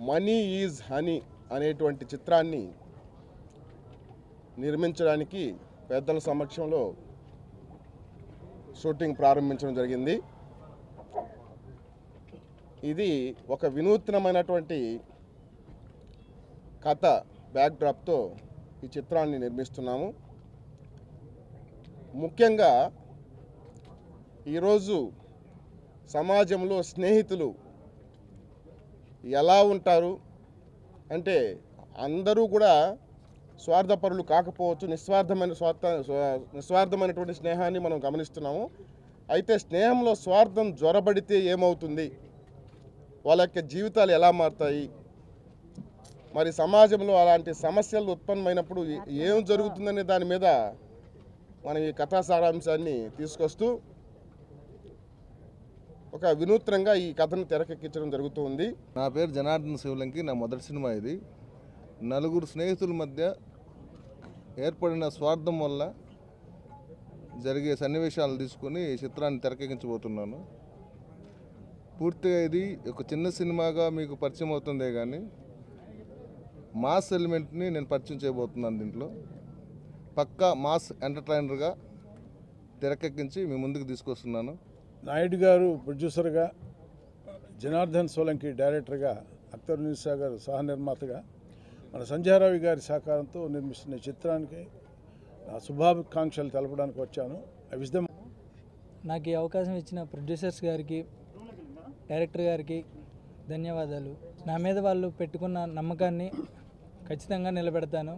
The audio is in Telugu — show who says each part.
Speaker 1: మనీ ఈజ్ హనీ అనేటువంటి చిత్రాన్ని నిర్మించడానికి పెద్దల సమక్షంలో షూటింగ్ ప్రారంభించడం జరిగింది. ఇది ఒక వినూత్నమైనటువంటి కథ బ్యాక్డ్రాప్తో ఈ చిత్రాన్ని నిర్మిస్తున్నాము. ముఖ్యంగా ఈరోజు సమాజంలో స్నేహితులు ఎలా ఉంటారు అంటే అందరూ కూడా స్వార్థపరులు కాకపోవచ్చు, నిస్వార్థమైనటువంటి స్నేహాన్ని మనం గమనిస్తున్నాము. అయితే స్నేహంలో స్వార్థం జ్వరబడితే ఏమవుతుంది, వాళ్ళ యొక్క జీవితాలు ఎలా మారుతాయి, మరి సమాజంలో అలాంటి సమస్యలు ఉత్పన్నమైనప్పుడు ఏం జరుగుతుందనే దాని మీద మనం ఈ కథా సారాంశాన్ని తీసుకొస్తూ ఒక వినూత్నంగా ఈ కథను తెరకెక్కించడం జరుగుతుంది.
Speaker 2: నా పేరు జనార్దన్ శివలంకి. నా మొదటి సినిమా ఇది. నలుగురు స్నేహితుల మధ్య ఏర్పడిన స్వార్థం వల్ల జరిగే సన్నివేశాలు తీసుకొని ఈ చిత్రాన్ని తెరకెక్కించబోతున్నాను. పూర్తిగా ఇది ఒక చిన్న సినిమాగా మీకు పరిచయం అవుతుందే కానీ మాస్ ఎలిమెంట్ని నేను పరిచయం చేయబోతున్నాను. దీంట్లో పక్కా మాస్ ఎంటర్టైనర్గా తెరకెక్కించి మీ ముందుకు తీసుకొస్తున్నాను.
Speaker 3: నాయుడు గారు ప్రొడ్యూసర్గా, జనార్దన్ సోలంకి డైరెక్టర్గా, అఖ్తరున్నీసా గారు సహ నిర్మాతగా, మన సంజయరావు గారి సహకారంతో నిర్మిస్తున్న చిత్రానికి నా శుభాకాంక్షలు తెలపడానికి వచ్చాను.
Speaker 4: నాకు ఈ అవకాశం ఇచ్చిన ప్రొడ్యూసర్స్ గారికి, డైరెక్టర్ గారికి ధన్యవాదాలు. నా మీద వాళ్ళు పెట్టుకున్న నమ్మకాన్ని ఖచ్చితంగా నిలబెడతాను.